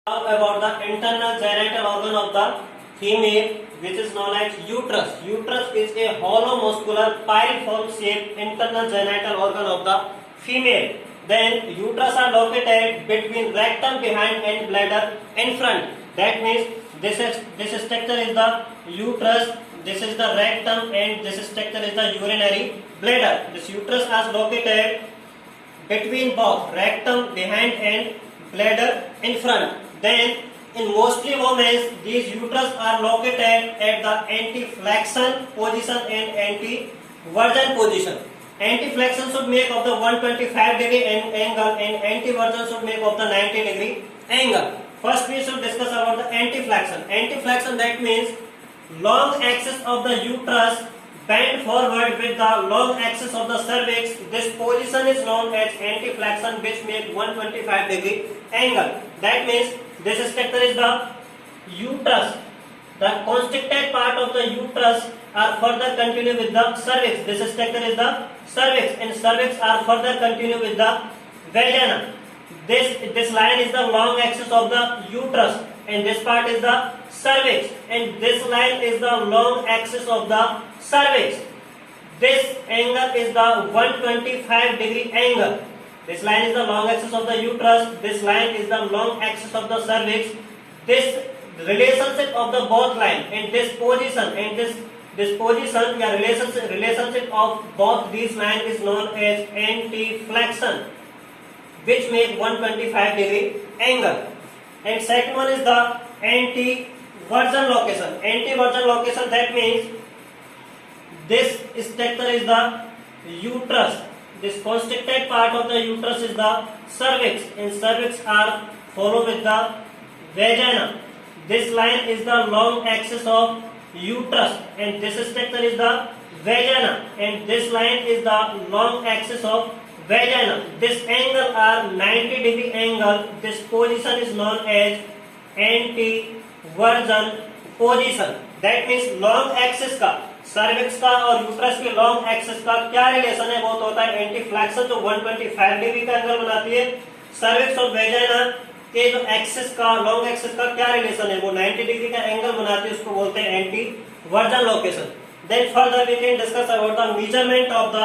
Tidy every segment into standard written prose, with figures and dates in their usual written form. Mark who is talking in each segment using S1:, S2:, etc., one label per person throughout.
S1: Now about the internal genital organ of the female, which is known as uterus. Uterus is a hollow muscular piriform shaped internal genital organ of the female. Then uterus are located between rectum behind and bladder in front. That means this structure is the uterus, this is the rectum, and this structure is the urinary bladder. This uterus is located between both rectum behind and bladder in front. Then in mostly women, these uterus are located at the anti-flexion position and anti-version position. Anti-flexion should make of the 125-degree angle and anti-version should make of the 90-degree angle. First we should discuss about the anti-flexion. Anti-flexion, that means long axis of the uterus bend forward with the long axis of the cervix. This position is known as anti-flexion, which make 125-degree angle. That means this structure is the uterus. The constricted part of the uterus are further continue with the cervix. This structure is the cervix, and cervix are further continue with the vagina. This line is the long axis of the uterus, and this part is the cervix, and this line is the long axis of the cervix. This angle is the 125-degree angle. This line is the long axis of the uterus. This line is the long axis of the cervix. This relationship of the both line and this position and this position, yeah, relationship of both these lines is known as anti-flexion, which make 125-degree angle. And second one is the anti-version location. Anti-version location, that means this structure is the uterus. This constricted part of the uterus is the cervix, and cervix are follow with the vagina. This line is the long axis of uterus, and this structure is the vagina, and this line is the long axis of vagina. This angle are 90-degree angle. This position is known as anti-version position. That means long axis का cervix का और uterus के long axis का क्या relation है, वो तो होता है एंटी फ्लेक्शन, जो 125 डिग्री का एंगल बनाती है. सर्विक्स और वेजाइना के जो एक्सिस का लॉन्ग एक्सिस का क्या रिलेशन है, वो 90 डिग्री का एंगल बनाती है, उसको बोलते हैं anteversion location. Then further we can discuss about the measurement of the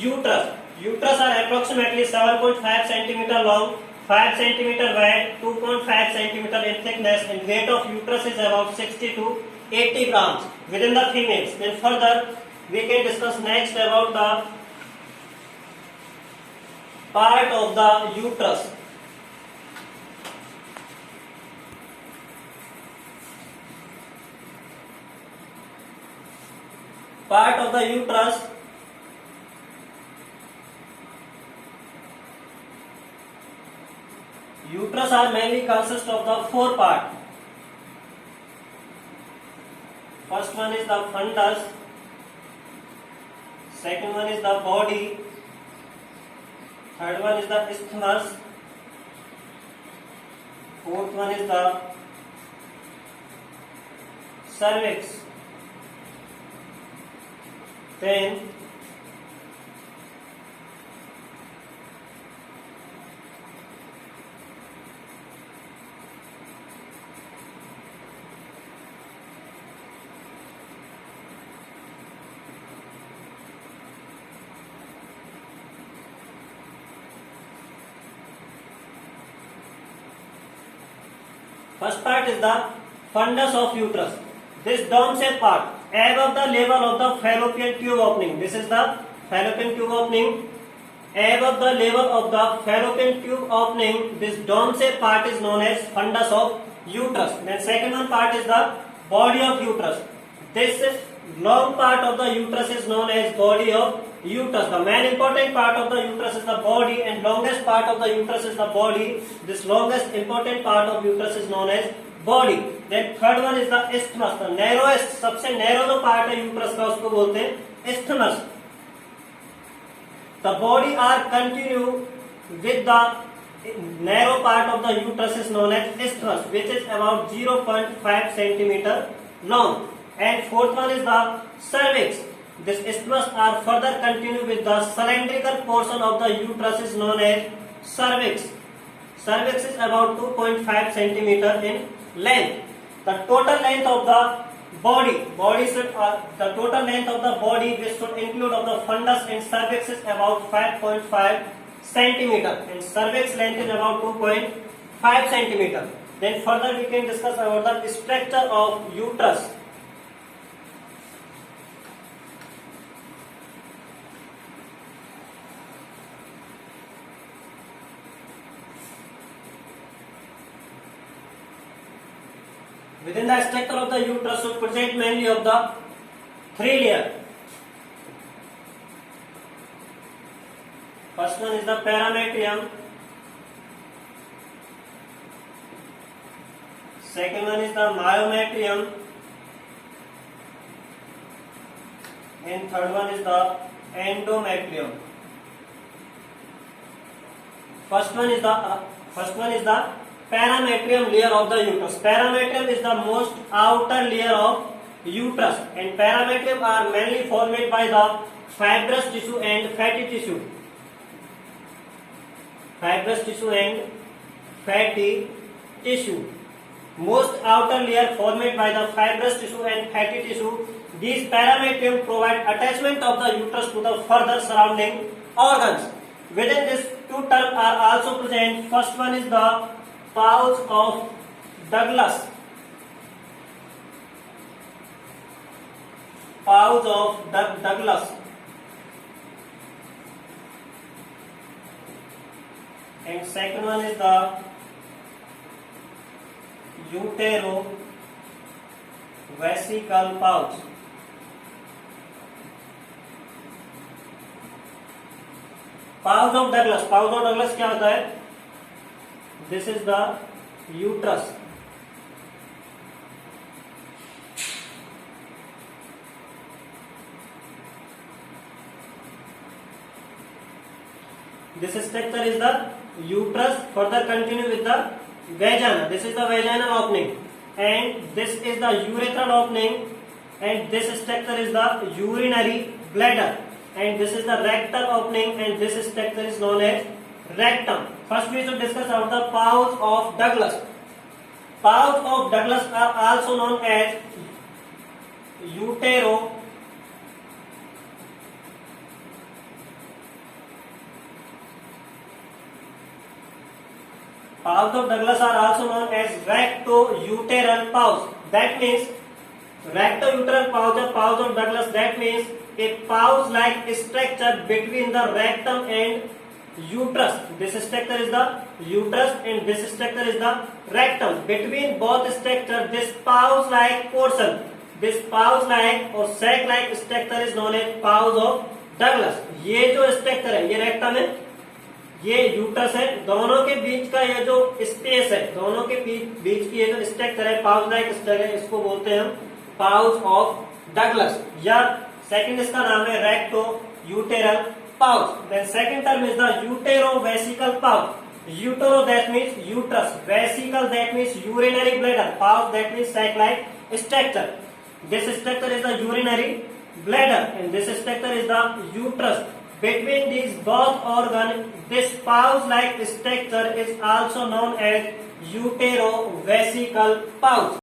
S1: uterus. Uterus are approximately 7.5 cm long, 5 cm wide, 2.5 cm in thickness, and weight of uterus is about 60 to 80 grams within the females. Then further we can discuss next about the part of the uterus. Part of the uterus. Uterus are mainly consist of the four parts. First one is the fundus, second one is the body, third one is the isthmus, fourth one is the cervix. Then first part is the fundus of uterus. This dome-shaped part above the level of the fallopian tube opening. This is the fallopian tube opening. Above the level of the fallopian tube opening, this dome-shaped part is known as fundus of uterus. Then second one part is the body of uterus. This long part of the uterus is known as body of uterus. The main important part of the uterus is the body, and longest part of the uterus is the body. This longest important part of uterus is known as body. Then third one is the isthmus. The narrowest, सबसे narrow जो part है uterus का, उसको बोलते हैं isthmus. The body are continue with the narrow part of the uterus is known as isthmus, which is about 0.5 centimeter long. And fourth one is the cervix. This isthmus are further continue with the cylindrical portion of the uterus is known as cervix. Cervix is about 2.5 centimeter in length. The total length of the the total length of the body which should include of the fundus and cervix is about 5.5 centimeter, and cervix length is about 2.5 centimeter. Then further we can discuss about the structure of uterus. Within the structure of the uterus should present mainly of the three layer. First one is the parametrium. Second one is the myometrium. And third one is the endometrium. First one is the parametrium layer of the uterus. Parametrium is the most outer layer of uterus, and parametrium are mainly formed by the fibrous tissue and fatty tissue. Fibrous tissue and fatty tissue. Most outer layer formed by the fibrous tissue and fatty tissue. These parametrium provide attachment of the uterus to the further surrounding organs. Within this, two terms are also present. First one is the pouch of Douglas. Pouch of Douglas. And second one is the uterovesical pouch. Pouch of Douglas. Pouch of Douglas क्या होता है? This is the uterus. This structure is the uterus. Further continue with the vagina. This is the vaginal opening, and this is the urethral opening, and this structure is the urinary bladder, and this is the rectal opening, and this structure is known as rectum. First we should discuss about the pouch of Douglas. Pouch of Douglas are also known as utero. Pouch of Douglas are also known as rectouteral pouch. That means rectouteral pouch or pouch of Douglas. That means a pouch-like structure between the rectum and uterus. This structure is the uterus and this structure is the rectum. Between both structure, this pouch-like portion, this pouch-like or sac-like structure is known as pouch of Douglas. ये जो structure है, ये rectum है, ये uterus है. दोनों के बीच का ये जो स्पेस है, दोनों के बीच की ये जो स्ट्रक्चर है, पाउच-लाइक स्ट्रक्चर है, इसको बोलते हैं हम पाउच ऑफ डगलस. या सेकंड इसका नाम है रेक्टोयूटेरल pouch. Then second term is the uterovesical pouch. Utero that means uterus, vesical that means urinary bladder, pouch that means sac-like structure. This structure is the urinary bladder and this structure is the uterus. Between these both organs, this pouch-like structure is also known as uterovesical pouch.